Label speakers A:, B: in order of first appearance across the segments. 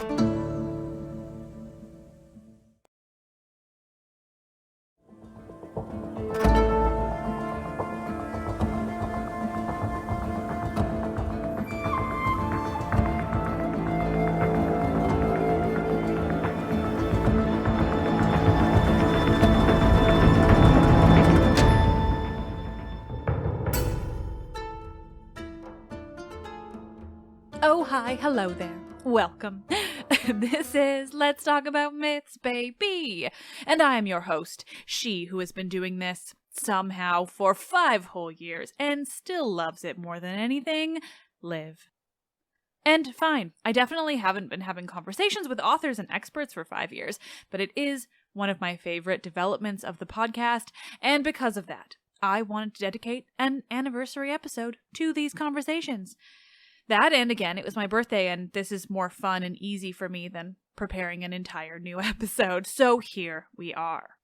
A: Oh, hi, hello there. Welcome. This is Let's Talk About Myths, baby. And I am your host, she who has been doing this somehow for 5 whole years and still loves it more than anything, Liv. And fine, I definitely haven't been having conversations with authors and experts for 5 years, but it is one of my favorite developments of the podcast, and because of that, I wanted to dedicate an anniversary episode to these conversations. That, and again, it was my birthday, and this is more fun and easy for me than preparing an entire new episode, so here we are.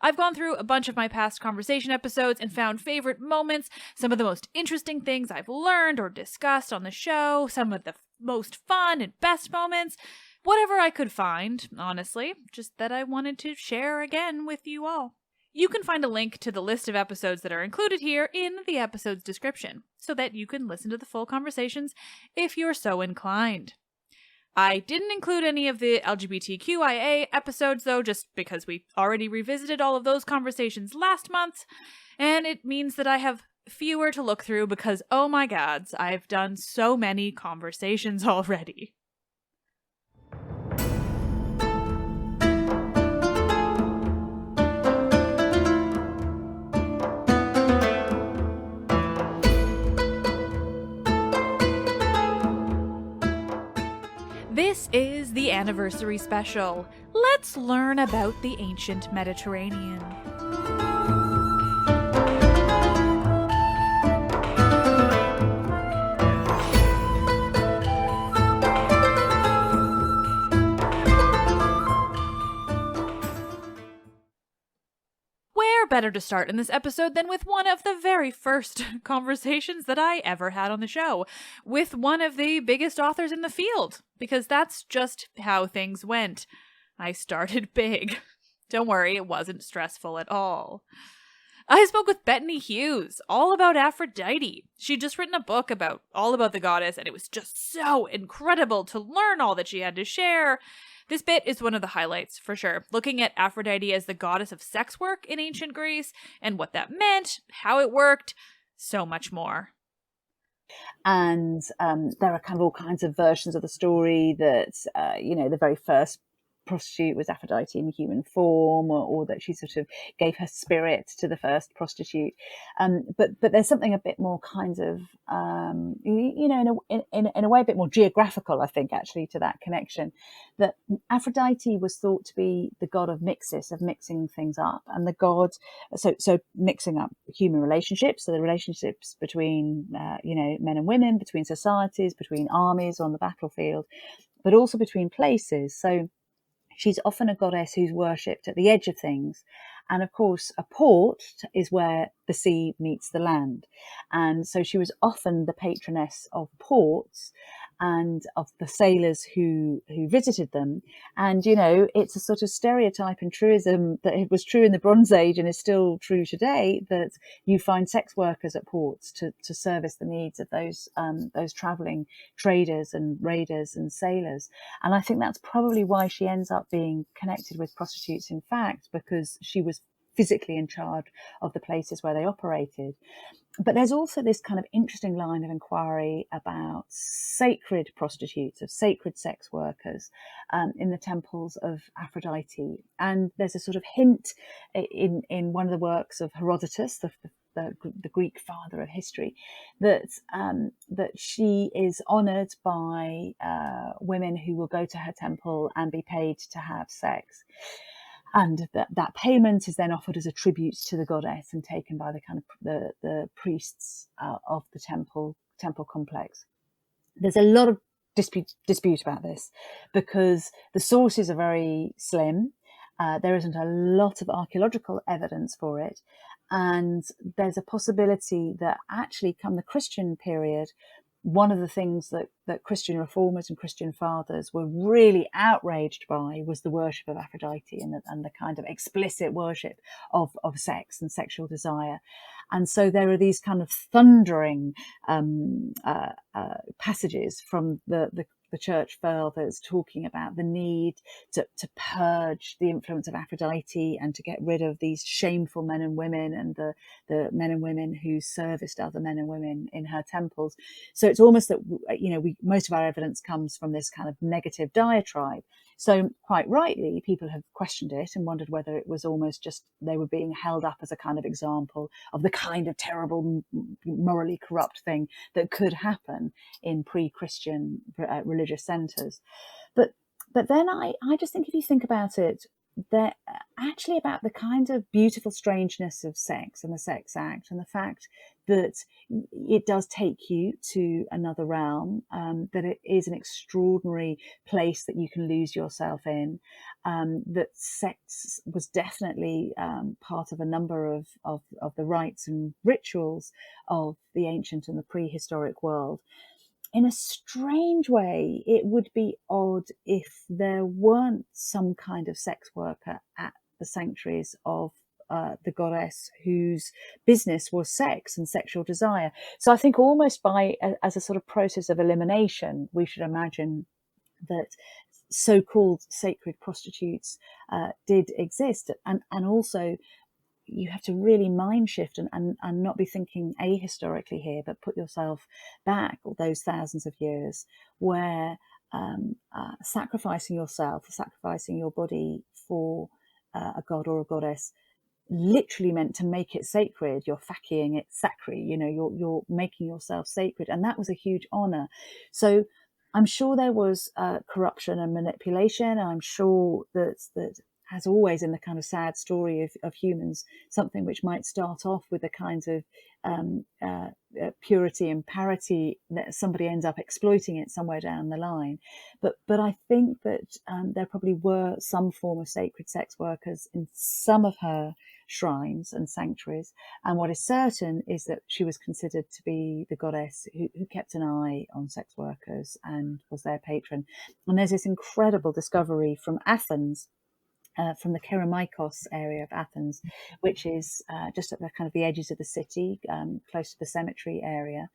A: I've gone through a bunch of my past conversation episodes and found favorite moments, some of the most interesting things I've learned or discussed on the show, some of the most fun and best moments, whatever I could find, honestly, just that I wanted to share again with you all. You can find a link to the list of episodes that are included here in the episode's description, so that you can listen to the full conversations if you're so inclined. I didn't include any of the LGBTQIA episodes, though, just because we already revisited all of those conversations last month, and it means that I have fewer to look through because, oh my gods, I've done so many conversations already. This is the anniversary special. Let's learn about the ancient Mediterranean. Where better to start in this episode than with one of the very first conversations that I ever had on the show, with one of the biggest authors in the field, because that's just how things went. I started big. Don't worry, it wasn't stressful at all. I spoke with Bethany Hughes, all about Aphrodite. She'd just written a book all about the goddess, and it was just so incredible to learn all that she had to share. This bit is one of the highlights, for sure, looking at Aphrodite as the goddess of sex work in ancient Greece, and what that meant, how it worked, so much more.
B: And there are kind of all kinds of versions of the story that, the very first prostitute was Aphrodite in human form, or that she sort of gave her spirit to the first prostitute. But there's something a bit more kind of, in a way, a bit more geographical, I think, actually, to that connection. That Aphrodite was thought to be the god of mixes, of mixing things up, and the god, so mixing up human relationships, so the relationships between, men and women, between societies, between armies on the battlefield, but also between places. So she's often a goddess who's worshipped at the edge of things. And of course, a port is where the sea meets the land. And so she was often the patroness of ports and of the sailors who visited them. And, it's a sort of stereotype and truism that it was true in the Bronze Age and is still true today, that you find sex workers at ports to service the needs of those traveling traders and raiders and sailors. And I think that's probably why she ends up being connected with prostitutes, in fact, because she was physically in charge of the places where they operated. But there's also this kind of interesting line of inquiry about sacred prostitutes, of sacred sex workers in the temples of Aphrodite. And there's a sort of hint in one of the works of Herodotus, the Greek father of history, that she is honoured by women who will go to her temple and be paid to have sex. And that payment is then offered as a tribute to the goddess and taken by the kind of the priests of the temple complex. There's a lot of dispute about this because the sources are very slim. There isn't a lot of archaeological evidence for it. And there's a possibility that actually come the Christian period, one of the things that Christian reformers and Christian fathers were really outraged by was the worship of Aphrodite and the kind of explicit worship of sex and sexual desire. And so there are these kind of thundering passages from the church fathers talking about the need to purge the influence of Aphrodite and to get rid of these shameful men and women and the men and women who serviced other men and women in her temples. So it's almost that, most of our evidence comes from this kind of negative diatribe. So quite rightly, people have questioned it and wondered whether it was almost just they were being held up as a kind of example of the kind of terrible, morally corrupt thing that could happen in pre-Christian religious centres. But then I just think if you think about it, they're actually about the kind of beautiful strangeness of sex and the sex act and the fact that it does take you to another realm, that it is an extraordinary place that you can lose yourself in, that sex was definitely part of a number of the rites and rituals of the ancient and the prehistoric world. In a strange way, it would be odd if there weren't some kind of sex worker at the sanctuaries of the goddess whose business was sex and sexual desire. So I think almost as a sort of process of elimination, we should imagine that so-called sacred prostitutes did exist. And also, you have to really mind shift and not be thinking ahistorically here, but put yourself back all those thousands of years where sacrificing yourself, sacrificing your body for a god or a goddess literally meant to make it sacred. You're fakiing it sacri, you're making yourself sacred. And that was a huge honor. So I'm sure there was corruption and manipulation. And I'm sure that as always in the kind of sad story of humans, something which might start off with a kind of purity and parity, that somebody ends up exploiting it somewhere down the line. But I think that there probably were some form of sacred sex workers in some of her shrines and sanctuaries. And what is certain is that she was considered to be the goddess who kept an eye on sex workers and was their patron. And there's this incredible discovery from Athens, from the Kerameikos area of Athens, which is just at the kind of the edges of the city, close to the cemetery area,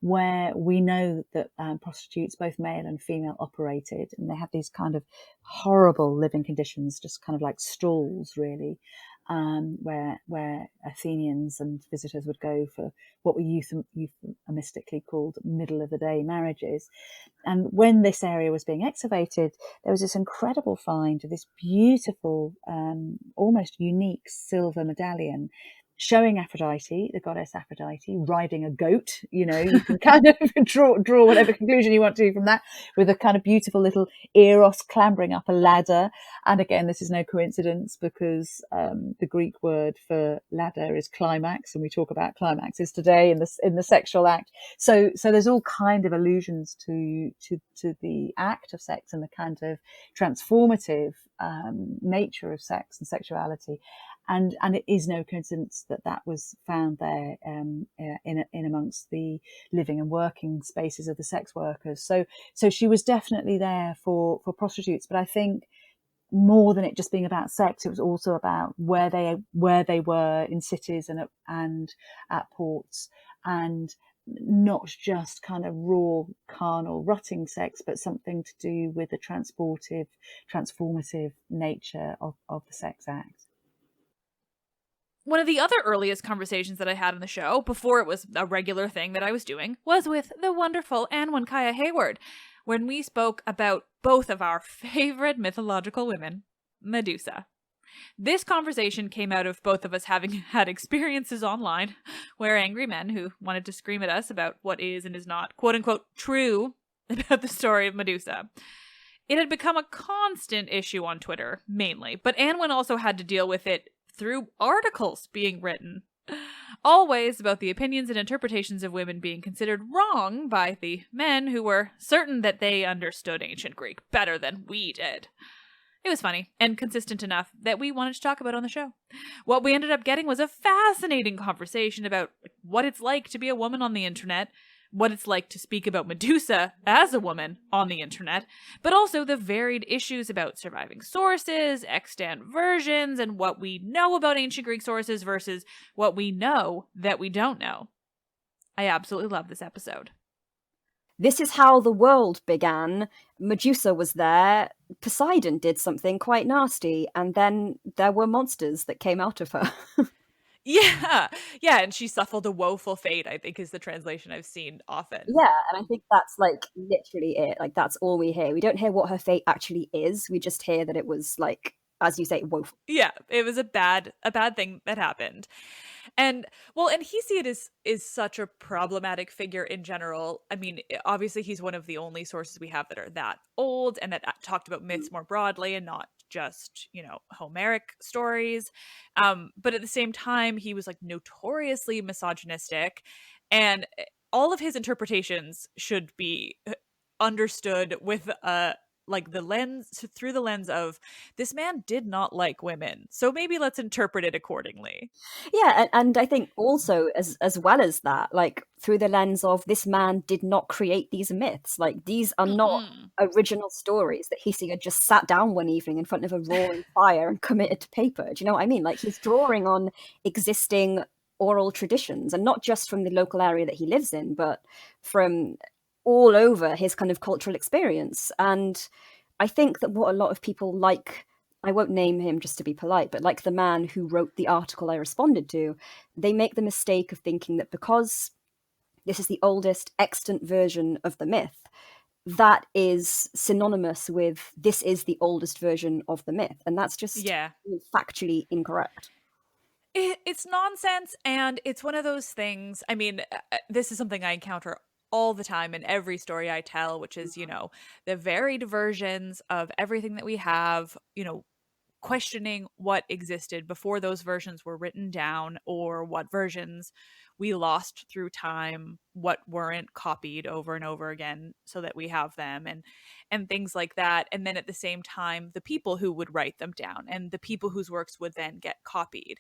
B: where we know that prostitutes, both male and female, operated, and they had these kind of horrible living conditions, just kind of like stalls, really, where Athenians and visitors would go for what were euphemistically called middle of the day marriages. And when this area was being excavated, there was this incredible find of this beautiful, almost unique silver medallion showing Aphrodite, the goddess Aphrodite, riding a goat. You can kind of draw whatever conclusion you want to from that, with a kind of beautiful little Eros clambering up a ladder. And again, this is no coincidence, because the Greek word for ladder is climax, and we talk about climaxes today in the sexual act. So there's all kind of allusions to the act of sex and the kind of transformative nature of sex and sexuality. And it is no coincidence that was found there in amongst the living and working spaces of the sex workers. So she was definitely there for prostitutes. But I think more than it just being about sex, it was also about where they were in cities and at ports, and not just kind of raw carnal rutting sex, but something to do with the transformative nature of the sex act.
A: One of the other earliest conversations that I had on the show, before it was a regular thing that I was doing, was with the wonderful Anwankaya Hayward, when we spoke about both of our favorite mythological women, Medusa. This conversation came out of both of us having had experiences online where angry men who wanted to scream at us about what is and is not, quote-unquote, true about the story of Medusa. It had become a constant issue on Twitter, mainly, but Anwen also had to deal with it through articles being written, always about the opinions and interpretations of women being considered wrong by the men who were certain that they understood ancient Greek better than we did. It was funny and consistent enough that we wanted to talk about on the show. What we ended up getting was a fascinating conversation about what it's like to be a woman on the internet, what it's like to speak about Medusa as a woman on the internet, but also the varied issues about surviving sources, extant versions, and what we know about ancient Greek sources versus what we know that we don't know. I absolutely love this episode.
C: This is how the world began. Medusa was there. Poseidon did something quite nasty, and then there were monsters that came out of her.
A: Yeah, and she suffered a woeful fate, I think is the translation I've seen often.
C: Yeah, and I think that's like literally it. Like that's all we hear. We don't hear what her fate actually is. We just hear that it was like, as you say, woeful.
A: Yeah, it was a bad thing that happened. And Hesiod is such a problematic figure in general. I mean, obviously he's one of the only sources we have that are that old and that talked about myths more broadly and not just, Homeric stories. But at the same time, he was like notoriously misogynistic, and all of his interpretations should be understood with through the lens of this man did not like women, so maybe let's interpret it accordingly.
C: Yeah, and I think also as well as that, like through the lens of this man did not create these myths. Like these are not original stories that Hesiod just sat down one evening in front of a roaring fire and committed to paper. Do you know what I mean? Like he's drawing on existing oral traditions, and not just from the local area that he lives in, but from all over his kind of cultural experience. And I think that what a lot of people like, I won't name him just to be polite, but like the man who wrote the article I responded to, they make the mistake of thinking that because this is the oldest extant version of the myth, that is synonymous with this is the oldest version of the myth. And that's just factually incorrect.
A: It's nonsense, and it's one of those things. I mean, this is something I encounter all the time in every story I tell, which is, the varied versions of everything that we have, questioning what existed before those versions were written down, or what versions we lost through time, what weren't copied over and over again so that we have them, and things like that. And then at the same time, the people who would write them down and the people whose works would then get copied.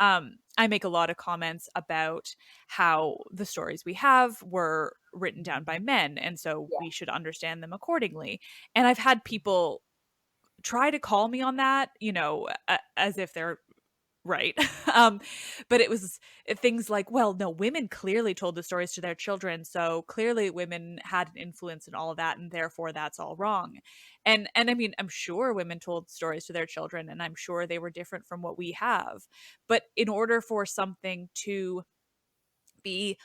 A: I make a lot of comments about how the stories we have were written down by men, and so we should understand them accordingly. And I've had people try to call me on that, as if they're right. But it was things like, well, no, women clearly told the stories to their children, so clearly women had an influence in all of that, and therefore that's all wrong. And I mean, I'm sure women told stories to their children, and I'm sure they were different from what we have. But in order for something to be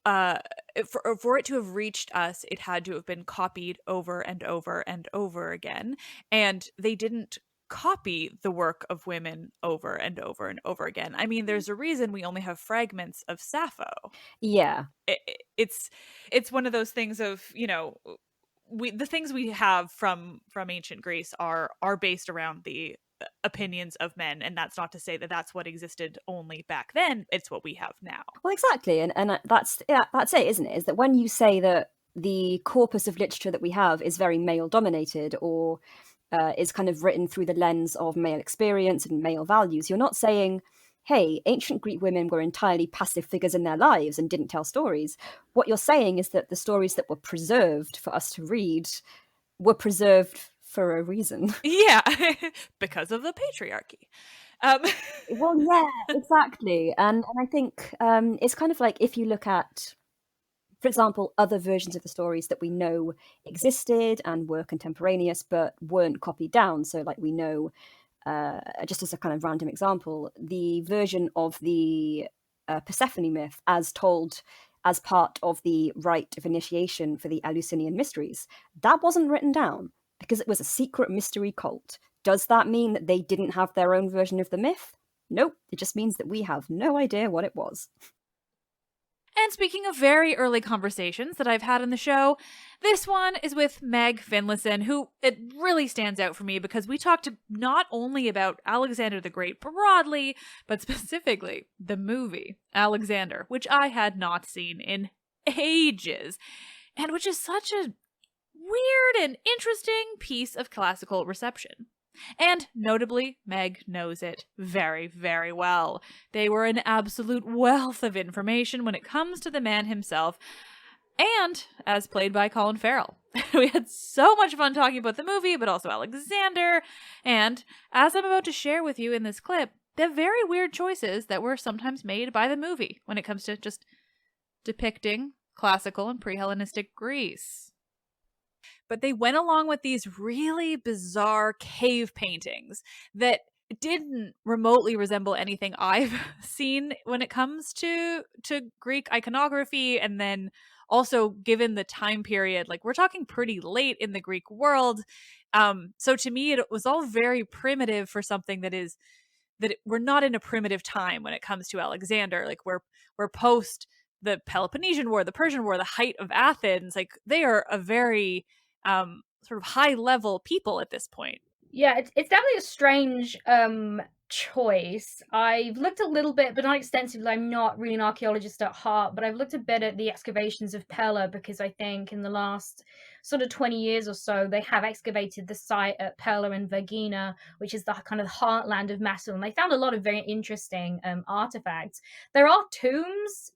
A: for it to have reached us, it had to have been copied over and over and over again. And they didn't copy the work of women over and over and over again. I mean, there's a reason we only have fragments of Sappho.
C: Yeah.
A: It's one of those things of, the things we have from ancient Greece are based around the opinions of men, and that's not to say that that's what existed only back then. It's what we have now.
C: Well, exactly, and that's it, isn't it? Is that when you say that the corpus of literature that we have is very male dominated, or is kind of written through the lens of male experience and male values, you're not saying, hey, ancient Greek women were entirely passive figures in their lives and didn't tell stories. What you're saying is that the stories that were preserved for us to read were preserved for a reason.
A: Yeah, because of the patriarchy.
C: Well, yeah, exactly. And I think it's kind of like if you look at, for example, other versions of the stories that we know existed and were contemporaneous but weren't copied down. So like we know, just as a kind of random example, the version of the Persephone myth as told as part of the rite of initiation for the Eleusinian mysteries, that wasn't written down because it was a secret mystery cult. Does that mean that they didn't have their own version of the myth? Nope, it just means that we have no idea what it was.
A: And speaking of very early conversations that I've had on the show, this one is with Meg Finlayson, who it really stands out for me because we talked not only about Alexander the Great broadly, but specifically the movie Alexander, which I had not seen in ages, and which is such a weird and interesting piece of classical reception. And notably, Meg knows it very, very well. They were an absolute wealth of information when it comes to the man himself. and as played by Colin Farrell. We had so much fun talking about the movie, but also Alexander, and as I'm about to share with you in this clip, the very weird choices that were sometimes made by the movie when it comes to just depicting classical and pre-Hellenistic Greece. But they went along with these really bizarre cave paintings that didn't remotely resemble anything I've seen when it comes to Greek iconography. And then also given the time period, like we're talking pretty late in the Greek world. So to me, it was all very primitive for something we're not in a primitive time when it comes to Alexander. Like we're post the Peloponnesian War, the Persian War, the height of Athens. Like they are a very sort of high level people at this point.
D: Yeah, it's definitely a strange choice. I've looked a little bit, but not extensively. I'm not really an archaeologist at heart, but I've looked a bit at the excavations of Pella, because I think in the last sort of 20 years or so, they have excavated the site at Pella in Vergina, which is the kind of heartland of Macedon. They found a lot of very interesting artifacts. There are tombs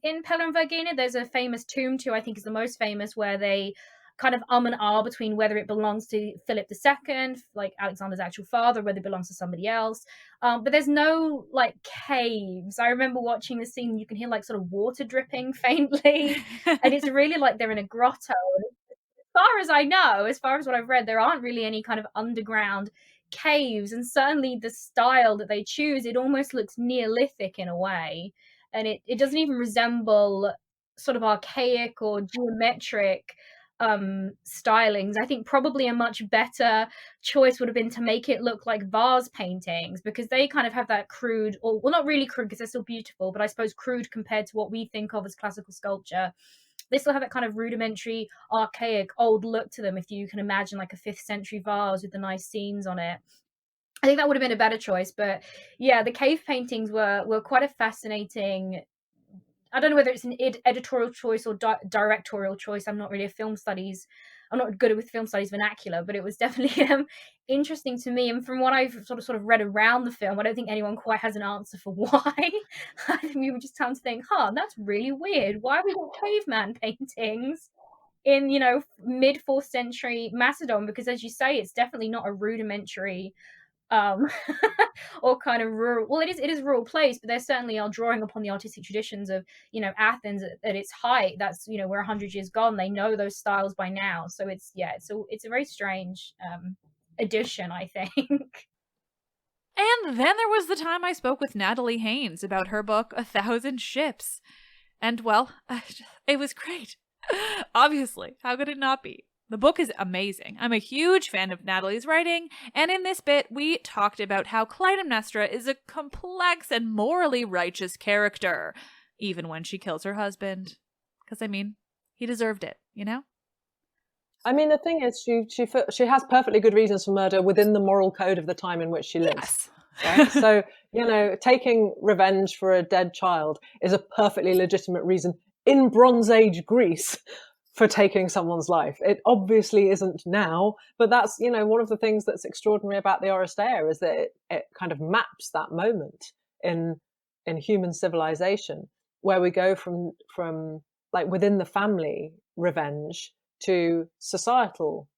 D: in Pella and Vergina. There's a famous tomb, too, I think is the most famous, where they kind of and ah between whether it belongs to Philip II, like Alexander's actual father, whether it belongs to somebody else. But there's no like caves. I remember watching the scene, you can hear like sort of water dripping faintly, and it's really like they're in a grotto. As far as I know, as far as what I've read, there aren't really any kind of underground caves, and certainly the style that they choose, it almost looks Neolithic in a way, and it doesn't even resemble sort of archaic or geometric stylings. I think probably a much better choice would have been to make it look like vase paintings, because they kind of have that crude, or well, not really crude because they're still beautiful, but I suppose crude compared to what we think of as classical sculpture. They still have that kind of rudimentary, archaic, old look to them, if you can imagine like a 5th century vase with the nice scenes on it. I think that would have been a better choice. But yeah, the cave paintings were quite a fascinating, I don't know whether it's an editorial choice or directorial choice. I'm not really I'm not good with film studies vernacular, but it was definitely interesting to me. And from what I've sort of read around the film, I don't think anyone quite has an answer for why. I think we were just trying to think, that's really weird. Why have we got caveman paintings in, mid 4th century Macedon? Because as you say, it's definitely not a rudimentary or kind of rural, well, it is a rural place, but they certainly are drawing upon the artistic traditions of Athens at its height. That's we're 100 years gone. They know those styles by now, so it's a very strange addition, I think.
A: And then there was the time I spoke with Natalie Haynes about her book 1,000 Ships, and well, it was great. Obviously, how could it not be? The book is amazing. I'm a huge fan of Natalie's writing, and in this bit, we talked about how Clytemnestra is a complex and morally righteous character, even when she kills her husband. Because, he deserved it,
E: The thing is, she has perfectly good reasons for murder within the moral code of the time in which she lives. Yes. Right? So, taking revenge for a dead child is a perfectly legitimate reason in Bronze Age Greece for taking someone's life. It obviously isn't now, but that's, one of the things that's extraordinary about the Oresteia is that it kind of maps that moment in human civilization, where we go from like within the family revenge to societal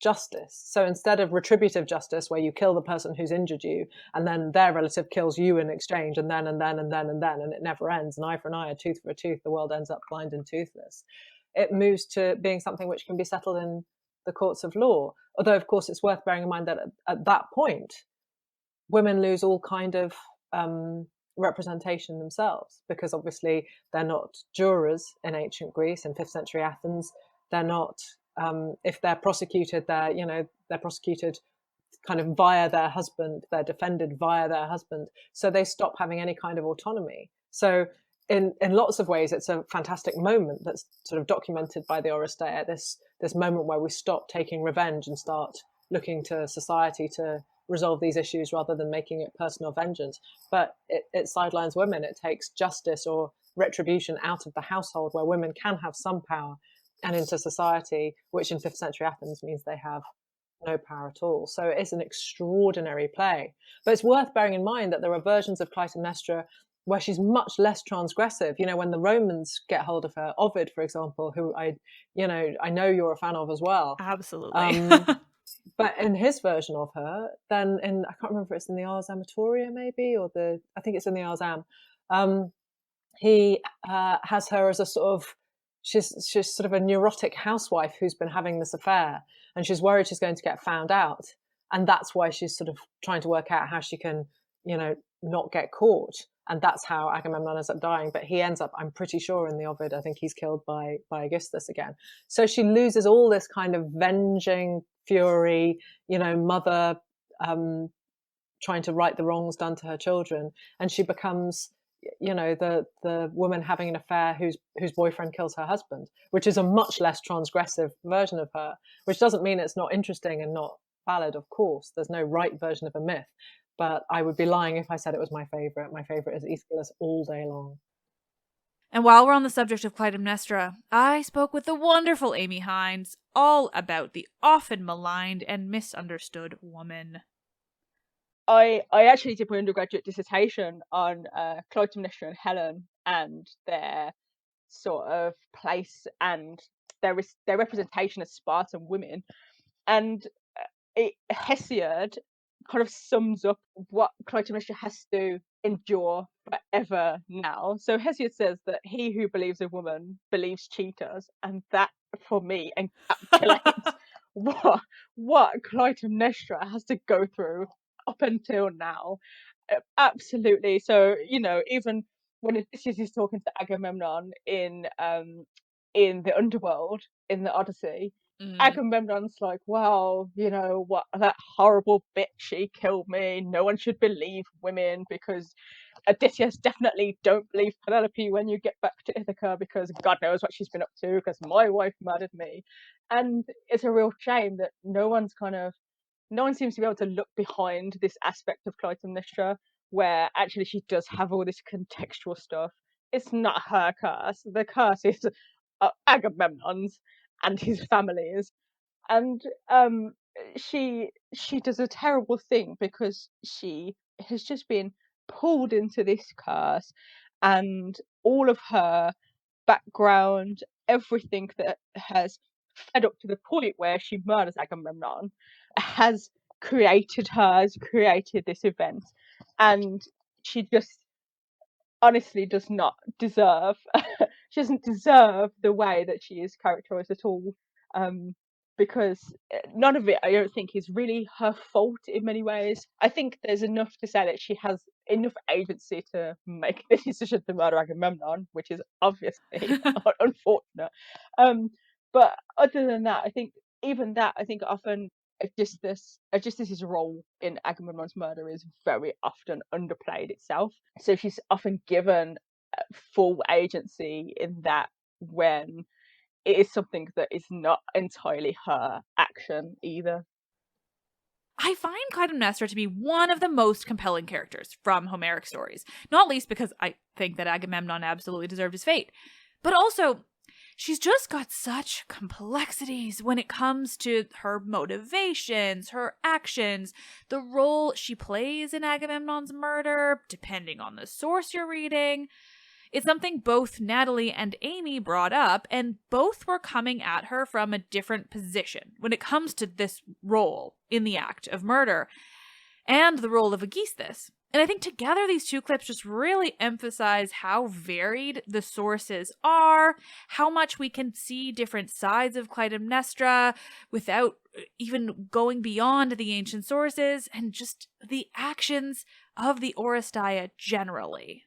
E: justice. So instead of retributive justice, where you kill the person who's injured you and then their relative kills you in exchange, and then, and it never ends, an eye for an eye, a tooth for a tooth, the world ends up blind and toothless. It moves to being something which can be settled in the courts of law. Although, of course, it's worth bearing in mind that at that point, women lose all kind of representation themselves, because obviously they're not jurors in ancient Greece, in 5th century Athens. They're not, if they're prosecuted, they're prosecuted kind of via their husband, they're defended via their husband. So they stop having any kind of autonomy. So in lots of ways, it's a fantastic moment that's sort of documented by the Oresteia, this moment where we stop taking revenge and start looking to society to resolve these issues rather than making it personal vengeance. But it sidelines women. It takes justice or retribution out of the household, where women can have some power, and into society, which in 5th century Athens means they have no power at all. So it is an extraordinary play. But it's worth bearing in mind that there are versions of Clytemnestra where she's much less transgressive. You know, when the Romans get hold of her, Ovid, for example, who I know you're a fan of as well.
A: Absolutely.
E: But in his version of her, then I can't remember if it's in the Ars Amatoria maybe, I think it's in the Ars Am. He has her as a sort of, she's sort of a neurotic housewife who's been having this affair, and she's worried she's going to get found out, and that's why she's sort of trying to work out how she can, not get caught, and that's how Agamemnon ends up dying. But he ends up, I'm pretty sure in the Ovid, I think he's killed by Aegisthus again. So she loses all this kind of venging fury, mother trying to right the wrongs done to her children, and she becomes the woman having an affair whose boyfriend kills her husband, which is a much less transgressive version of her, which doesn't mean it's not interesting and not valid. Of course, there's no right version of a myth, but I would be lying if I said it was my favorite. My favorite is Aeschylus all day long.
A: And while we're on the subject of Clytemnestra, I spoke with the wonderful Amy Hines all about the often maligned and misunderstood woman.
F: I actually did my undergraduate dissertation on Clytemnestra and Helen and their sort of place and their representation as Spartan women. And Hesiod kind of sums up what Clytemnestra has to endure forever now. So Hesiod says that he who believes a woman believes cheaters, and that for me encapsulates what Clytemnestra has to go through up until now. Absolutely. So, even when Odysseus is talking to Agamemnon in the underworld, in the Odyssey, Agamemnon's like, well, what, that horrible bitch, she killed me. No one should believe women, because Odysseus definitely don't believe Penelope when you get back to Ithaca, because God knows what she's been up to, because my wife murdered me. And it's a real shame that no one seems to be able to look behind this aspect of Clytemnestra, where actually she does have all this contextual stuff. It's not her curse. The curse is Agamemnon's and his family's. And she does a terrible thing because she has just been pulled into this curse, and all of her background, everything that has fed up to the point where she murders Agamemnon, has created this event, and she just honestly does not deserve she doesn't deserve the way that she is characterized at all, because none of it, I don't think, is really her fault in many ways. I think there's enough to say that she has enough agency to make the decision to murder Agamemnon, which is obviously unfortunate. But other than that, I think often Aegisthus's role in Agamemnon's murder is very often underplayed itself. So she's often given full agency in that, when it is something that is not entirely her action either.
A: I find Clytemnestra to be one of the most compelling characters from Homeric stories, not least because I think that Agamemnon absolutely deserved his fate, but also she's just got such complexities when it comes to her motivations, her actions, the role she plays in Agamemnon's murder, depending on the source you're reading. It's something both Natalie and Amy brought up, and both were coming at her from a different position when it comes to this role in the act of murder and the role of Aegisthus. And I think together these two clips just really emphasize how varied the sources are, how much we can see different sides of Clytemnestra without even going beyond the ancient sources, and just the actions of the Oresteia generally.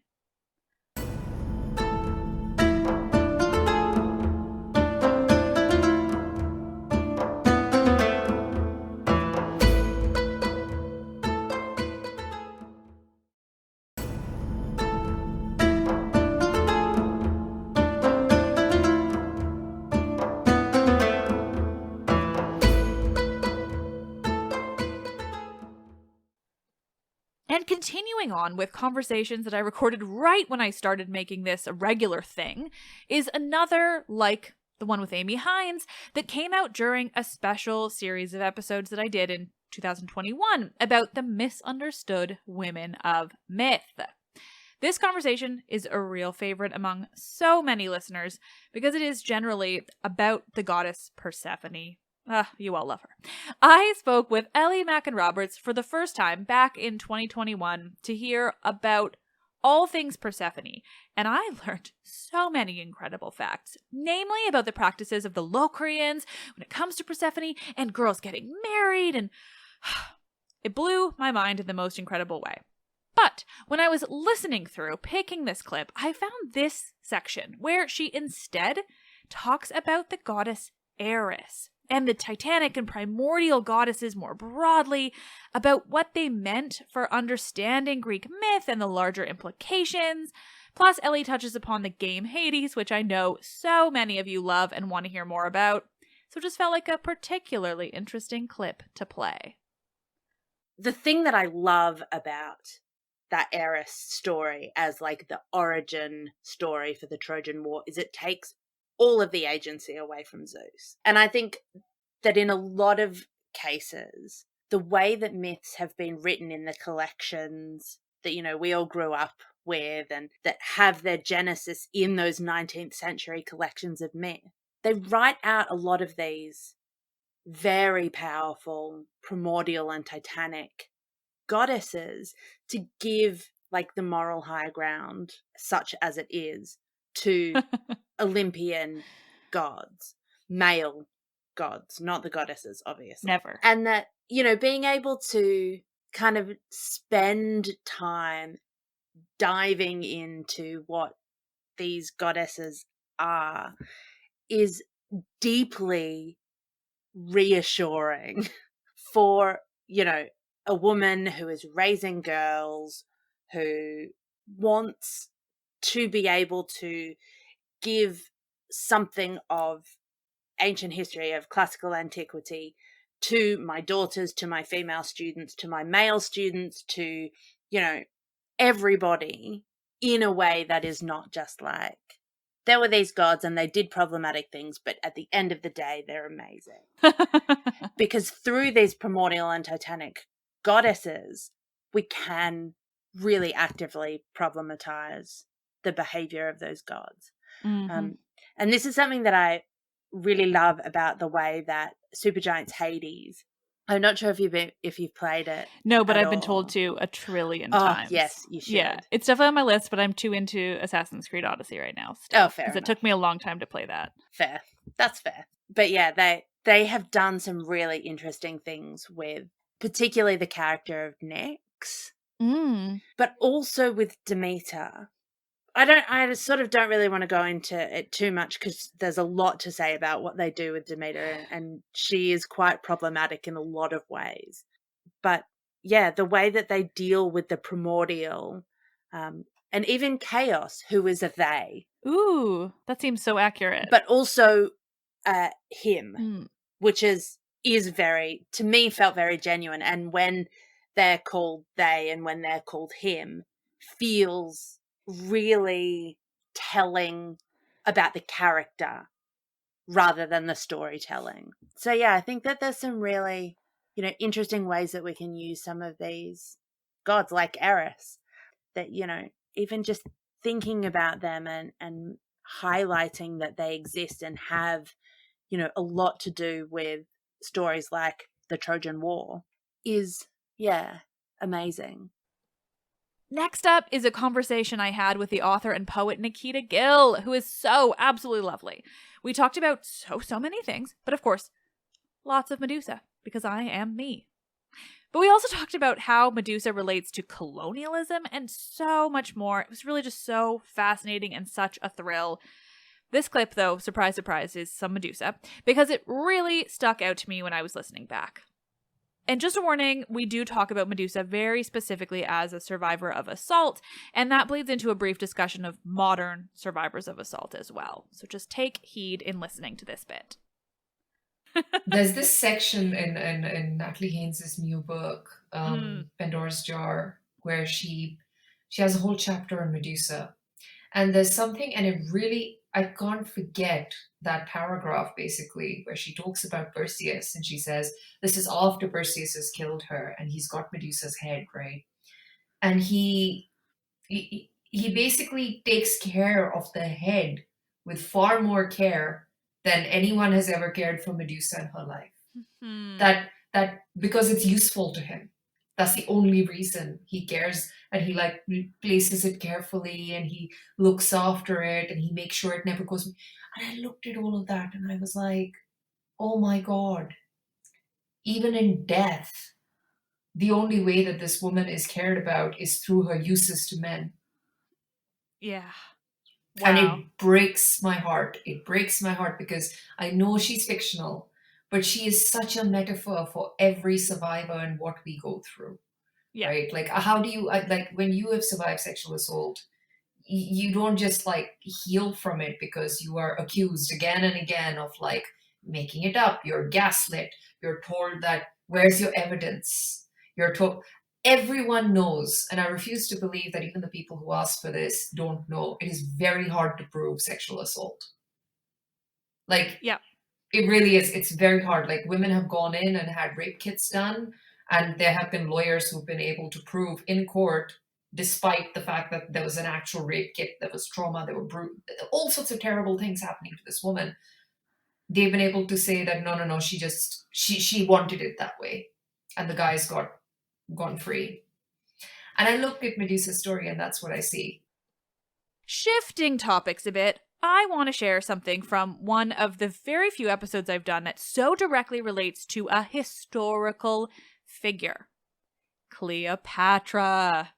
A: And continuing on with conversations that I recorded right when I started making this a regular thing is another, like the one with Amy Hines, that came out during a special series of episodes that I did in 2021 about the misunderstood women of myth. This conversation is a real favorite among so many listeners because it is generally about the goddess Persephone. You all love her. I spoke with Ellie Mackin-Roberts for the first time back in 2021 to hear about all things Persephone, and I learned so many incredible facts, namely about the practices of the Locrians when it comes to Persephone and girls getting married, and it blew my mind in the most incredible way. But when I was listening through, picking this clip, I found this section where she instead talks about the goddess Eris and the Titanic and primordial goddesses more broadly, about what they meant for understanding Greek myth and the larger implications. Plus, Ellie touches upon the game Hades, which I know so many of you love and want to hear more about. So it just felt like a particularly interesting clip to play.
G: The thing that I love about that Eris story as like the origin story for the Trojan War is it takes all of the agency away from Zeus. And I think that in a lot of cases, the way that myths have been written in the collections that, you know, we all grew up with and that have their genesis in those 19th century collections of myth, they write out a lot of these very powerful primordial and titanic goddesses to give like the moral high ground, such as it is, to Olympian gods, male gods, not the goddesses, obviously.
A: Never.
G: And that, you know, being able to kind of spend time diving into what these goddesses are is deeply reassuring for, you know, a woman who is raising girls, who wants to be able to give something of ancient history, of classical antiquity to my daughters, to my female students, to my male students, to, you know, everybody in a way that is not just like, there were these gods and they did problematic things, but at the end of the day, they're amazing. Because through these primordial and titanic goddesses, we can really actively problematize the behavior of those gods.
A: Mm-hmm.
G: And this is something that I really love about the way that Supergiant's Hades. I'm not sure if you've played it.
A: No, but
G: at
A: I've been
G: all.
A: told to a trillion times.
G: Yes, you should.
A: Yeah, it's definitely on my list, but I'm too into Assassin's Creed Odyssey right now. Still,
G: Oh, fair
A: because it
G: enough.
A: took me a long time to play that.
G: Fair. That's fair. But yeah, they have done some really interesting things with particularly the character of Nyx, but also with Demeter. I sort of don't really want to go into it too much because there's a lot to say about what they do with Demeter, and she is quite problematic in a lot of ways. But yeah, the way that they deal with the primordial, and even Chaos, who is a they.
A: Ooh, that seems so accurate.
G: But also him, which is very, to me, felt very genuine. And when they're called they and when they're called him, feels really telling about the character rather than the storytelling. So yeah, I think that there's some really, you know, interesting ways that we can use some of these gods like Eris, that, you know, even just thinking about them and highlighting that they exist and have, you know, a lot to do with stories like the Trojan War is, yeah, amazing.
A: Next up is a conversation I had with the author and poet Nikita Gill, who is so absolutely lovely. We talked about so many things, but of course, lots of Medusa, because I am me. But we also talked about how Medusa relates to colonialism and so much more. It was really just so fascinating and such a thrill. This clip, though, surprise, surprise, is some Medusa, because it really stuck out to me when I was listening back. And just a warning, we do talk about Medusa very specifically as a survivor of assault, and that bleeds into a brief discussion of modern survivors of assault as well. So just take heed in listening to this bit.
H: There's this section in Natalie Haynes's new book, Pandora's Jar, where she has a whole chapter on Medusa. And there's something, and it really, I can't forget that paragraph basically where she talks about Perseus and she says, this is after Perseus has killed her and he's got Medusa's head, right? And he he basically takes care of the head with far more care than anyone has ever cared for Medusa in her life. That because it's useful to him. That's the only reason he cares, and he like places it carefully and he looks after it and he makes sure it never goes. And I looked at all of that and I was like, oh my God, even in death, the only way that this woman is cared about is through her uses to men.
A: Yeah. Wow.
H: And it breaks my heart. It breaks my heart because I know she's fictional, but she is such a metaphor for every survivor and what we go through. Yeah. Right? Like, how do you, like, when you have survived sexual assault, you don't just like heal from it because you are accused again and again of like making it up. You're gaslit. You're told that, where's your evidence? You're told, everyone knows, and I refuse to believe that even the people who ask for this don't know. It is very hard to prove sexual assault. Like, yeah. It really is. It's very hard. Like, women have gone in and had rape kits done, and there have been lawyers who've been able to prove in court, despite the fact that there was an actual rape kit, there was trauma, there were all sorts of terrible things happening to this woman. They've been able to say that no, she wanted it that way, and the guys gone free. And I look at Medusa's story, and that's what I see.
A: Shifting topics a bit, I want to share something from one of the very few episodes I've done that so directly relates to a historical figure. Cleopatra.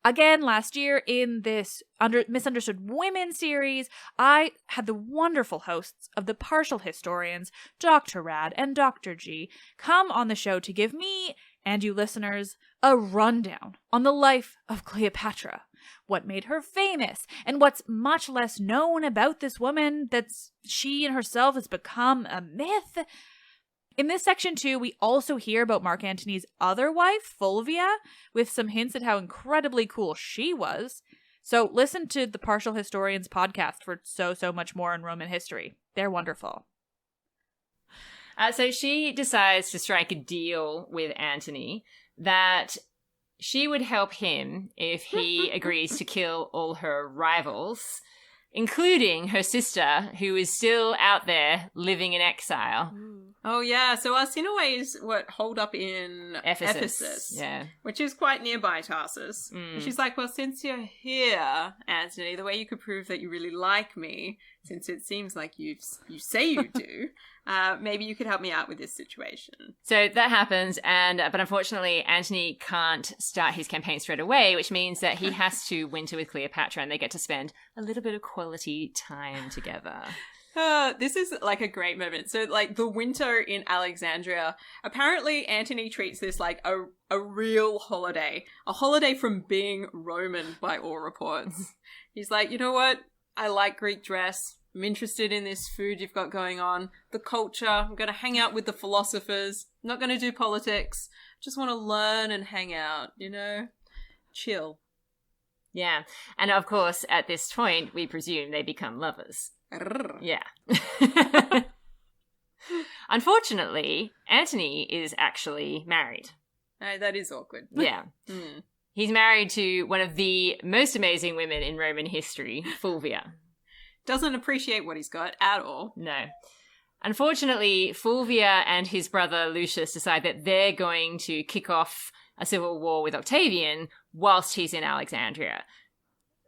A: Again, last year in this Misunderstood Women series, I had the wonderful hosts of the Partial Historians, Dr. Rad and Dr. G, come on the show to give me and you listeners a rundown on the life of Cleopatra, what made her famous, and what's much less known about this woman that she and herself has become a myth. In this section too, we also hear about Mark Antony's other wife, Fulvia, with some hints at how incredibly cool she was. So listen to the Partial Historians podcast for so much more in Roman history. They're wonderful.
I: So she decides to strike a deal with Antony that she would help him if he agrees to kill all her rivals, including her sister, who is still out there living in exile.
J: Oh, yeah. So Arsinoe holed up in Ephesus,
I: yeah,
J: which is quite nearby Tarsus. And she's like, well, since you're here, Antony, the way you could prove that you really like me, since it seems like you say you do, maybe you could help me out with this situation.
I: So that happens, but unfortunately, Antony can't start his campaign straight away, which means that he has to winter with Cleopatra, and they get to spend a little bit of quality time together.
J: This is like a great moment. So like the winter in Alexandria, apparently Antony treats this like a real holiday, a holiday from being Roman by all reports. He's like, you know what? I like Greek dress. I'm interested in this food you've got going on, the culture. I'm going to hang out with the philosophers. I'm not going to do politics. Just want to learn and hang out, you know? Chill.
I: Yeah. And of course, at this point, we presume they become lovers. Yeah. Unfortunately, Antony is actually married.
J: That is awkward.
I: Yeah. He's married to one of the most amazing women in Roman history, Fulvia.
J: Doesn't appreciate what he's got at all.
I: No. Unfortunately, Fulvia and his brother Lucius decide that they're going to kick off a civil war with Octavian whilst he's in Alexandria.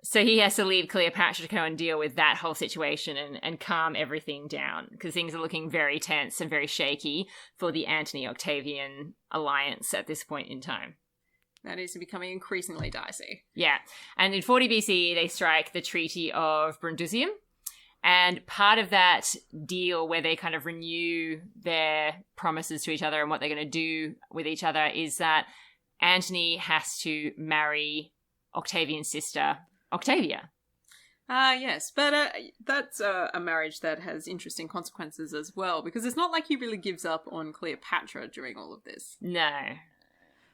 I: So he has to leave Cleopatra to go and deal with that whole situation and calm everything down, because things are looking very tense and very shaky for the Antony-Octavian alliance at this point in time.
J: That is becoming increasingly dicey.
I: Yeah. And in 40 BC, they strike the Treaty of Brundusium. And part of that deal where they kind of renew their promises to each other and what they're going to do with each other is that Antony has to marry Octavian's sister, Octavia.
J: Yes, but that's a marriage that has interesting consequences as well, because it's not like he really gives up on Cleopatra during all of this.
I: No,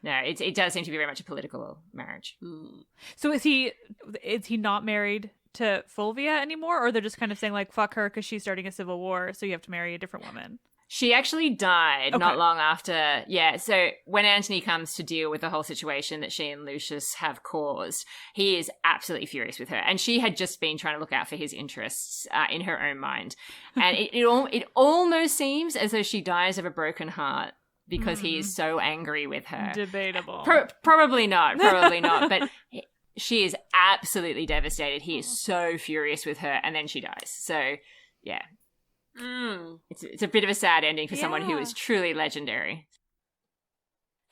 I: it does seem to be very much a political marriage.
A: So is he not married to Fulvia anymore, or they're just kind of saying like, fuck her because she's starting a civil war, so you have to marry a different woman?
I: She actually died
A: Okay.
I: not long after. Yeah, so when Antony comes to deal with the whole situation that she and Lucius have caused, he is absolutely furious with her. And she had just been trying to look out for his interests in her own mind. And it almost seems as though she dies of a broken heart because he is so angry with her.
A: Debatable.
I: Probably not. But she is absolutely devastated. He is so furious with her, and then she dies. So, yeah. It's a bit of a sad ending for someone who is truly legendary.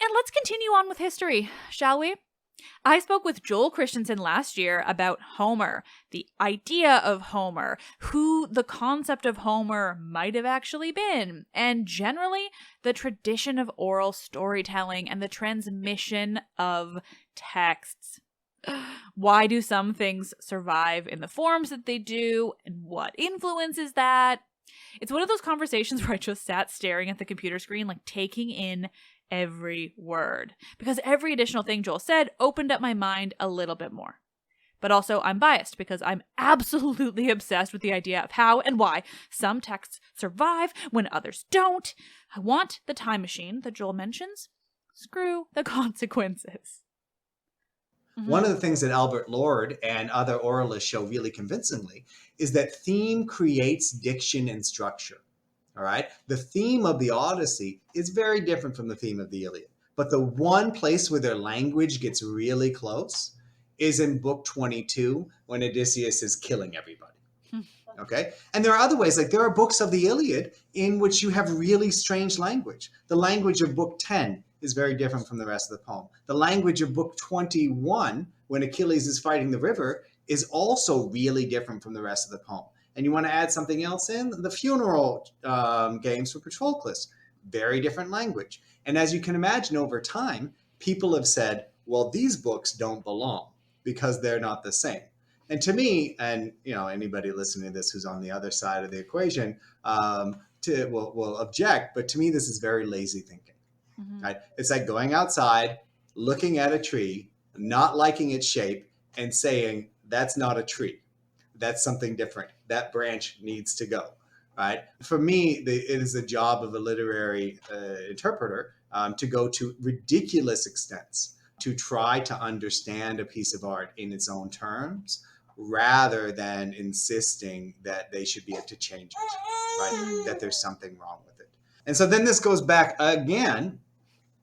A: And let's continue on with history, shall we? I spoke with Joel Christensen last year about Homer, the idea of Homer, who the concept of Homer might have actually been, and generally the tradition of oral storytelling and the transmission of texts. Why do some things survive in the forms that they do, and what influences that? It's one of those conversations where I just sat staring at the computer screen, like taking in every word, because every additional thing Joel said opened up my mind a little bit more. But also, I'm biased because I'm absolutely obsessed with the idea of how and why some texts survive when others don't. I want the time machine that Joel mentions. Screw the consequences.
K: One of the things that Albert Lord and other oralists show really convincingly is that theme creates diction and structure. All right. The theme of the Odyssey is very different from the theme of the Iliad. But the one place where their language gets really close is in book 22 when Odysseus is killing everybody. Okay. And there are other ways, like there are books of the Iliad in which you have really strange language. The language of book 10 is very different from the rest of the poem. The language of book 21, when Achilles is fighting the river, is also really different from the rest of the poem. And you want to add something else in? The funeral games for Patroclus, very different language. And as you can imagine over time, people have said, well, these books don't belong because they're not the same. And to me, and anybody listening to this who's on the other side of the equation will object, but to me, this is very lazy thinking. Right? It's like going outside, looking at a tree, not liking its shape, and saying, that's not a tree. That's something different. That branch needs to go. Right? For me, it is the job of a literary interpreter to go to ridiculous extents to try to understand a piece of art in its own terms, rather than insisting that they should be able to change it, right? That there's something wrong with it. And so then this goes back again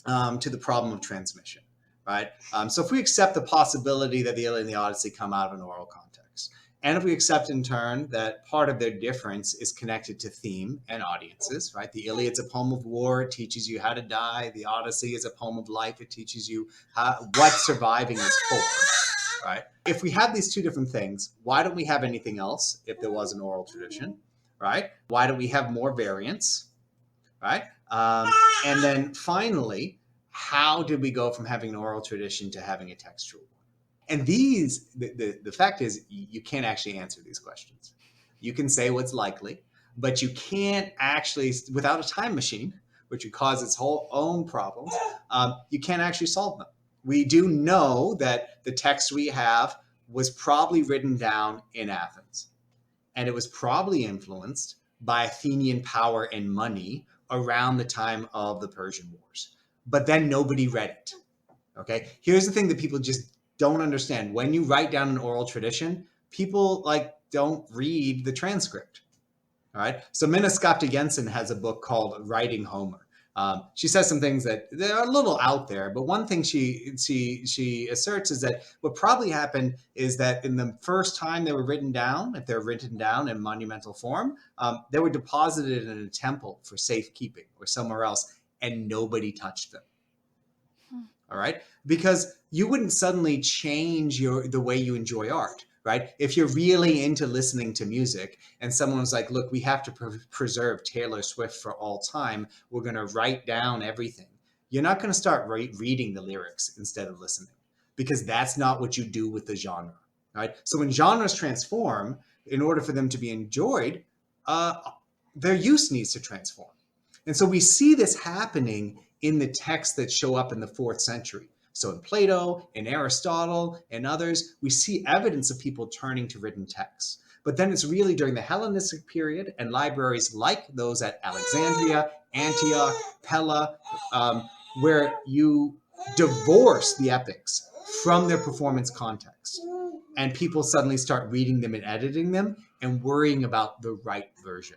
K: to the problem of transmission, right? So if we accept the possibility that the Iliad and the Odyssey come out of an oral context, and if we accept in turn that part of their difference is connected to theme and audiences, right? The Iliad's a poem of war, it teaches you how to die. The Odyssey is a poem of life, it teaches you what surviving is for, right? If we have these two different things, why don't we have anything else if there was an oral tradition, right? Why don't we have more variants, right? And then finally, how did we go from having an oral tradition to having a textual one? And the fact is, you can't actually answer these questions. You can say what's likely, but you can't actually, without a time machine, which would cause its whole own problems, you can't actually solve them. We do know that the text we have was probably written down in Athens, and it was probably influenced by Athenian power and money around the time of the Persian Wars. But then nobody read it. Okay? Here's the thing that people just don't understand. When you write down an oral tradition, people don't read the transcript. All right? So Minna Skapta Jensen has a book called Writing Homer. She says some things that they're a little out there, but one thing she asserts is that what probably happened is that in the first time they were written down, if they're written down in monumental form, they were deposited in a temple for safekeeping or somewhere else, and nobody touched them. All right? Because you wouldn't suddenly change the way you enjoy art, right? If you're really into listening to music and someone's like, look, we have to preserve Taylor Swift for all time, we're going to write down everything. You're not going to start reading the lyrics instead of listening, because that's not what you do with the genre, right? So when genres transform, in order for them to be enjoyed, their use needs to transform. And so we see this happening in the texts that show up in the 4th century. So in Plato, in Aristotle, and others, we see evidence of people turning to written texts. But then it's really during the Hellenistic period and libraries like those at Alexandria, Antioch, Pella, where you divorce the epics from their performance context. And people suddenly start reading them and editing them and worrying about the right version.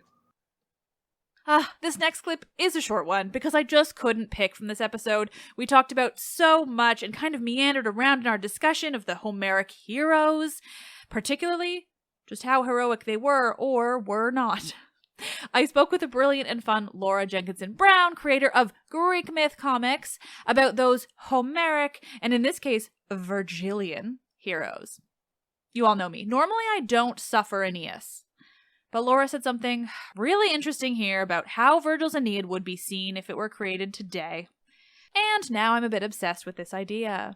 A: This next clip is a short one because I just couldn't pick from this episode. We talked about so much and kind of meandered around in our discussion of the Homeric heroes, particularly just how heroic they were or were not. I spoke with the brilliant and fun Laura Jenkinson Brown, creator of Greek myth comics, about those Homeric, and in this case, Virgilian heroes. You all know me. Normally I don't suffer Aeneas. But Laura said something really interesting here about how Virgil's Aeneid would be seen if it were created today. And now I'm a bit obsessed with this idea.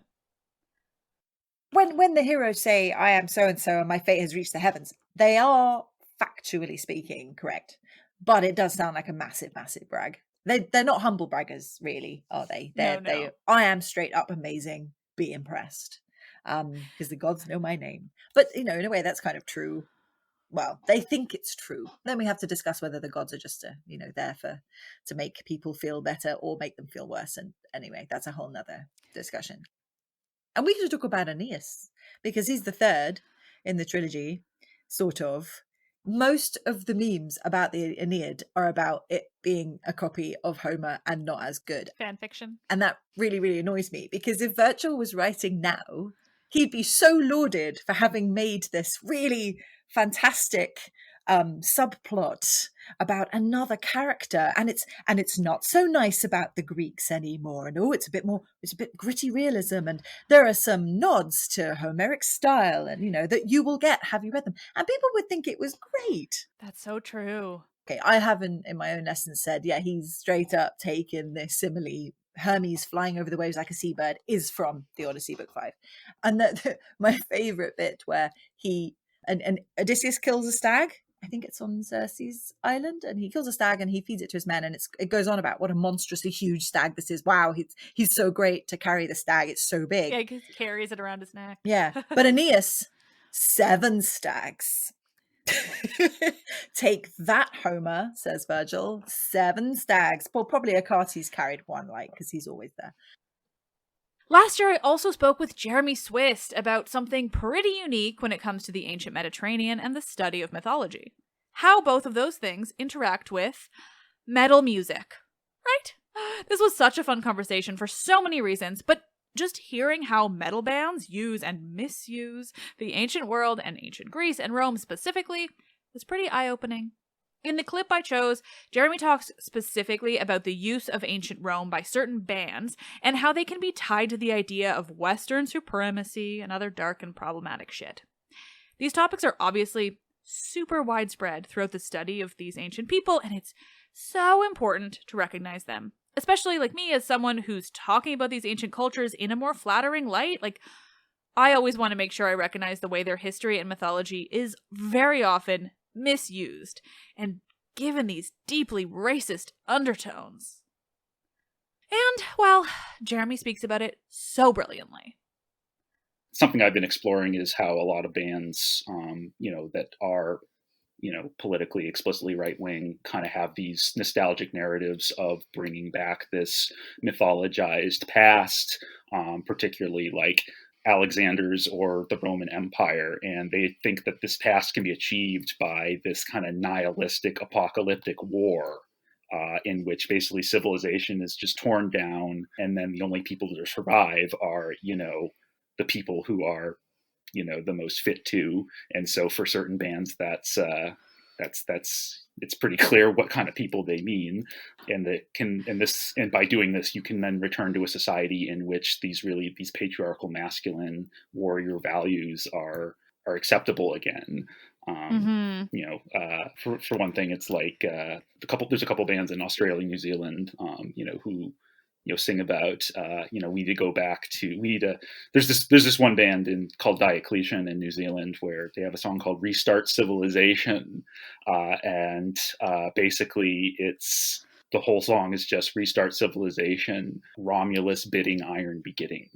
L: When the heroes say, I am so-and-so and my fate has reached the heavens, they are, factually speaking, correct. But it does sound like a massive, massive brag. They're not humble braggers, really, are they?
A: No.
L: I am straight up amazing. Be impressed. Because the gods know my name. But, in a way, that's kind of true. Well, they think it's true. Then we have to discuss whether the gods are just, there to make people feel better or make them feel worse. And anyway, that's a whole nother discussion. And we should talk about Aeneas, because he's the third in the trilogy, sort of. Most of the memes about the Aeneid are about it being a copy of Homer and not as good.
A: Fan fiction.
L: And that really, really annoys me, because if Virgil was writing now, he'd be so lauded for having made this really fantastic subplot about another character, and it's not so nice about the Greeks anymore, and it's a bit gritty realism, and there are some nods to Homeric style, and that you will get, have you read them? And people would think it was great.
A: That's so true.
L: Okay, I haven't in my own lessons said, yeah, he's straight up taken this simile. Hermes flying over the waves like a seabird is from the Odyssey, Book 5. And my favourite bit where and Odysseus kills a stag. I think it's on Circe's island, and he kills a stag and he feeds it to his men, and it goes on about what a monstrously huge stag this is. Wow, he's so great to carry the stag. It's so big.
A: Yeah, he carries it around his neck.
L: Yeah, but Aeneas, 7 stags. Take that, Homer, says Virgil. 7 stags. Well, probably Achates carried one, because he's always there.
A: Last year, I also spoke with Jeremy Swist about something pretty unique when it comes to the ancient Mediterranean and the study of mythology. How both of those things interact with metal music, right? This was such a fun conversation for so many reasons, but just hearing how metal bands use and misuse the ancient world and ancient Greece and Rome specifically was pretty eye-opening. In the clip I chose, Jeremy talks specifically about the use of ancient Rome by certain bands and how they can be tied to the idea of Western supremacy and other dark and problematic shit. These topics are obviously super widespread throughout the study of these ancient people, and it's so important to recognize them. Especially me as someone who's talking about these ancient cultures in a more flattering light. I always want to make sure I recognize the way their history and mythology is very often misused and given these deeply racist undertones. And, well, Jeremy speaks about it so brilliantly.
M: Something I've been exploring is how a lot of bands, that are, politically explicitly right-wing, kind of have these nostalgic narratives of bringing back this mythologized past, particularly Alexander's or the Roman Empire, and they think that this past can be achieved by this kind of nihilistic, apocalyptic war, in which basically civilization is just torn down, and then the only people that survive are, the people who are, the most fit to. And so for certain bands, that's it's pretty clear what kind of people they mean, and by doing this, you can then return to a society in which these patriarchal masculine warrior values are acceptable again. For one thing, it's there's a couple bands in Australia and New Zealand, who sing about, we need to go back to, there's this one band called Diocletian in New Zealand, where they have a song called Restart Civilization. And basically it's the whole song is just restart civilization, Romulus bidding, iron begetting.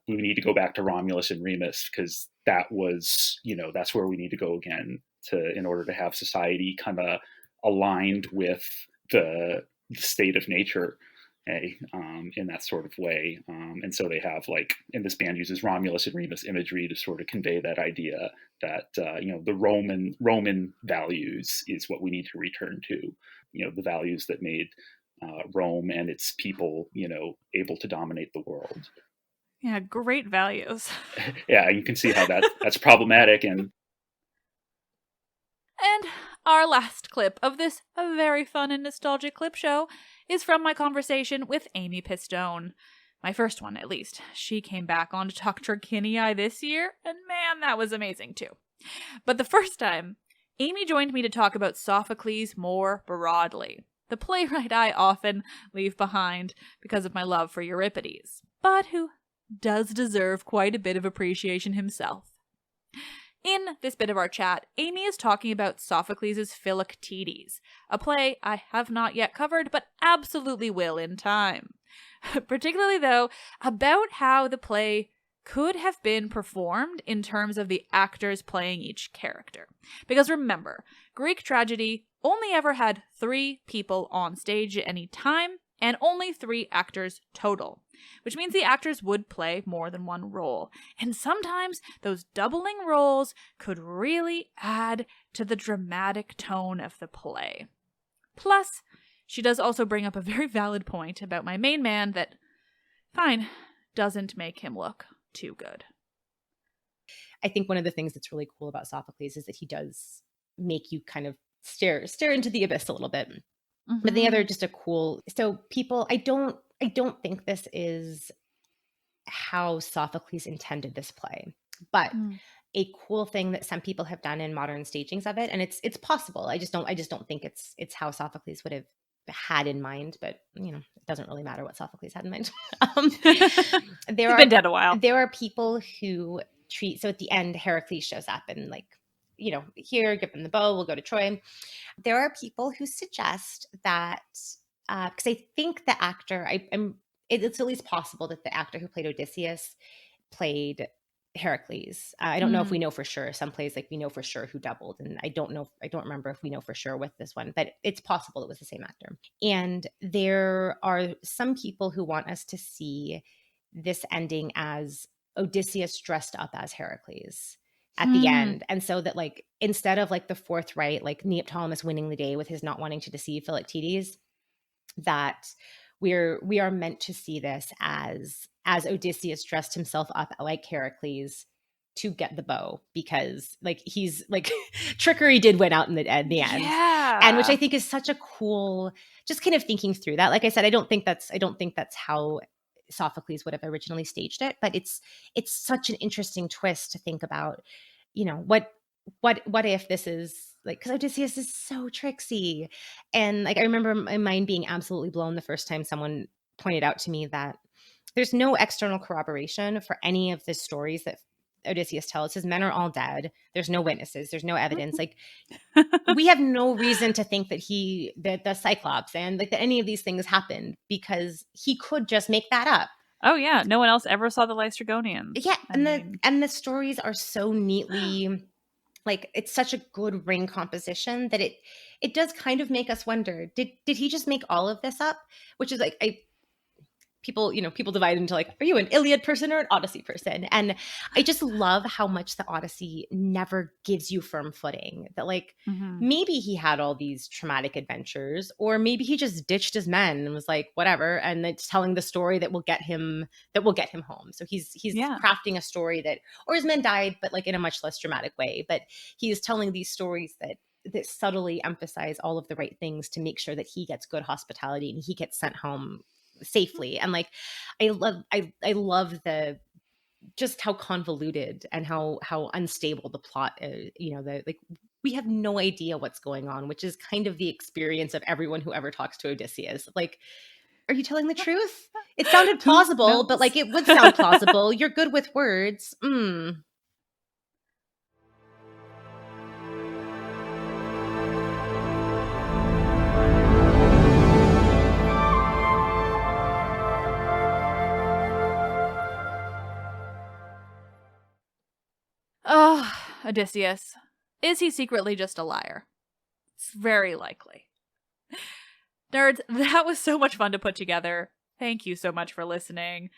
M: We need to go back to Romulus and Remus because that was, that's where we need to go again in order to have society kind of aligned with the state of nature. In that sort of way. And so they have and this band uses Romulus and Remus imagery to sort of convey that idea that, the Roman values is what we need to return to, the values that made Rome and its people, able to dominate the world.
A: Yeah, great values.
M: Yeah, you can see how that's problematic. And
A: our last clip of this very fun and nostalgic clip show is from my conversation with Amy Pistone. My first one, at least. She came back on to talk Tarquinii this year, and man, that was amazing too. But the first time, Amy joined me to talk about Sophocles more broadly, the playwright I often leave behind because of my love for Euripides, but who does deserve quite a bit of appreciation himself. In this bit of our chat, Amy is talking about Sophocles' Philoctetes, a play I have not yet covered, but absolutely will in time. Particularly, though, about how the play could have been performed in terms of the actors playing each character. Because remember, Greek tragedy only ever had 3 people on stage at any time, and only 3 actors total, which means the actors would play more than one role. And sometimes those doubling roles could really add to the dramatic tone of the play. Plus, she does also bring up a very valid point about my main man that, fine, doesn't make him look too good.
N: I think one of the things that's really cool about Sophocles is that he does make you kind of stare into the abyss a little bit. Mm-hmm. But the other just a cool, so people, I don't think this is how Sophocles intended this play, but a cool thing that some people have done in modern stagings of it, and it's possible. I just don't think it's how Sophocles would have had in mind, but it doesn't really matter what Sophocles had in mind. He's been
A: dead a while.
N: There are people who so at the end, Heracles shows up and here, give them the bow, we'll go to Troy. There are people who suggest that, because I think the actor, it's at least possible that the actor who played Odysseus played Heracles. I don't know if we know for sure. Some plays we know for sure who doubled, and I don't remember if we know for sure with this one, but it's possible it was the same actor. And there are some people who want us to see this ending as Odysseus dressed up as Heracles at the end. And so that instead of the forthright, Neoptolemus winning the day with his not wanting to deceive Philoctetes, that we are meant to see this as Odysseus dressed himself up like Heracles to get the bow, because he's trickery did win out in the end.
A: Yeah.
N: And which I think is such a cool, just kind of thinking through that. Like I said, I don't think that's how Sophocles would have originally staged it, but it's such an interesting twist to think about, what if this is because Odysseus is so tricksy. And I remember my mind being absolutely blown the first time someone pointed out to me that there's no external corroboration for any of the stories that Odysseus tells. His men are all dead. There's no witnesses. There's no evidence. We have no reason to think that the Cyclops and that any of these things happened, because he could just make that up.
A: Oh yeah, no one else ever saw the Lystragonians.
N: Yeah, and the stories are so neatly it's such a good ring composition that it does kind of make us wonder, did he just make all of this up? Which is people divide into are you an Iliad person or an Odyssey person? And I just love how much the Odyssey never gives you firm footing, that maybe he had all these traumatic adventures, or maybe he just ditched his men and was whatever, and it's telling the story that will get him home. So he's crafting a story or his men died, but in a much less dramatic way, but he is telling these stories that subtly emphasize all of the right things to make sure that he gets good hospitality and he gets sent home safely. And I love the just how convoluted and how unstable the plot is. We have no idea what's going on, which is kind of the experience of everyone who ever talks to Odysseus. Are you telling the truth? It sounded plausible, but it would sound plausible. You're good with words.
A: Odysseus? Is he secretly just a liar? It's very likely. Nerds, that was so much fun to put together. Thank you so much for listening.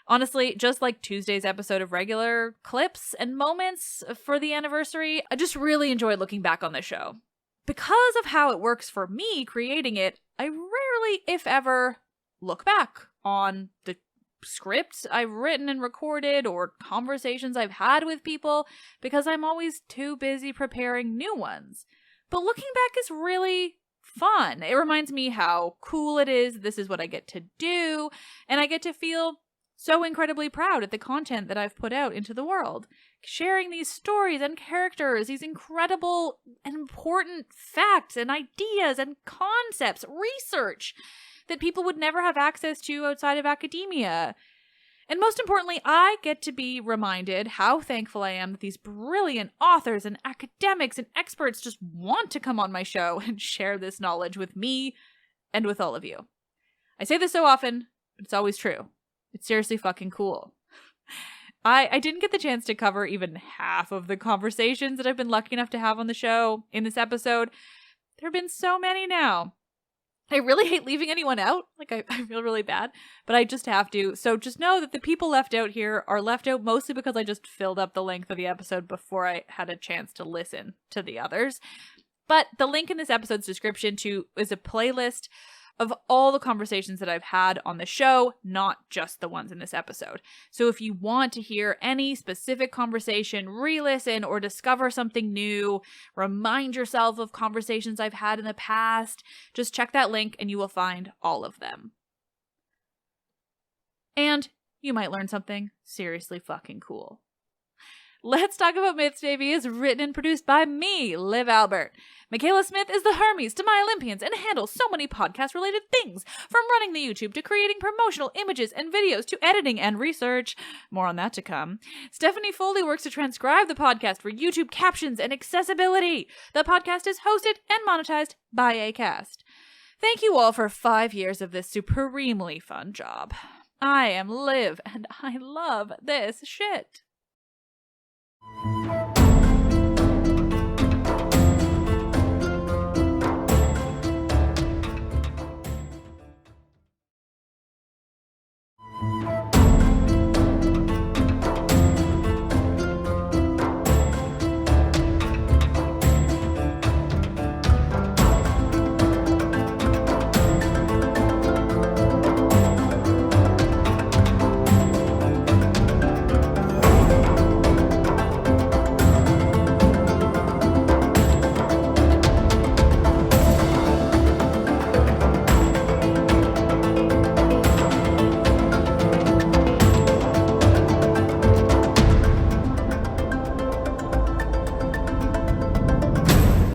A: Honestly, just like Tuesday's episode of regular clips and moments for the anniversary, I just really enjoyed looking back on the show. Because of how it works for me creating it, I rarely, if ever, look back on the scripts I've written and recorded or conversations I've had with people because I'm always too busy preparing new ones. But looking back is really fun. It reminds me how cool it is. This is what I get to do, and I get to feel so incredibly proud at the content that I've put out into the world. Sharing these stories and characters, these incredible and important facts and ideas and concepts, research that people would never have access to outside of academia. And most importantly, I get to be reminded how thankful I am that these brilliant authors and academics and experts just want to come on my show and share this knowledge with me and with all of you. I say this so often, but it's always true. It's seriously fucking cool. I didn't get the chance to cover even half of the conversations that I've been lucky enough to have on the show in this episode. There have been so many now. I really hate leaving anyone out. Like, I feel really bad, but I just have to. So just know that the people left out here are left out mostly because I just filled up the length of the episode before I had a chance to listen to the others. But the link in this episode's description is a playlist of all the conversations that I've had on the show, not just the ones in this episode. So if you want to hear any specific conversation, re-listen, or discover something new, remind yourself of conversations I've had in the past, just check that link and you will find all of them. And you might learn something seriously fucking cool. Let's Talk About Myths, Baby is written and produced by me, Liv Albert. Michaela Smith is the Hermes to my Olympians and handles so many podcast-related things, from running the YouTube to creating promotional images and videos to editing and research. More on that to come. Stephanie Foley works to transcribe the podcast for YouTube captions and accessibility. The podcast is hosted and monetized by Acast. Thank you all for 5 years of this supremely fun job. I am Liv, and I love this shit.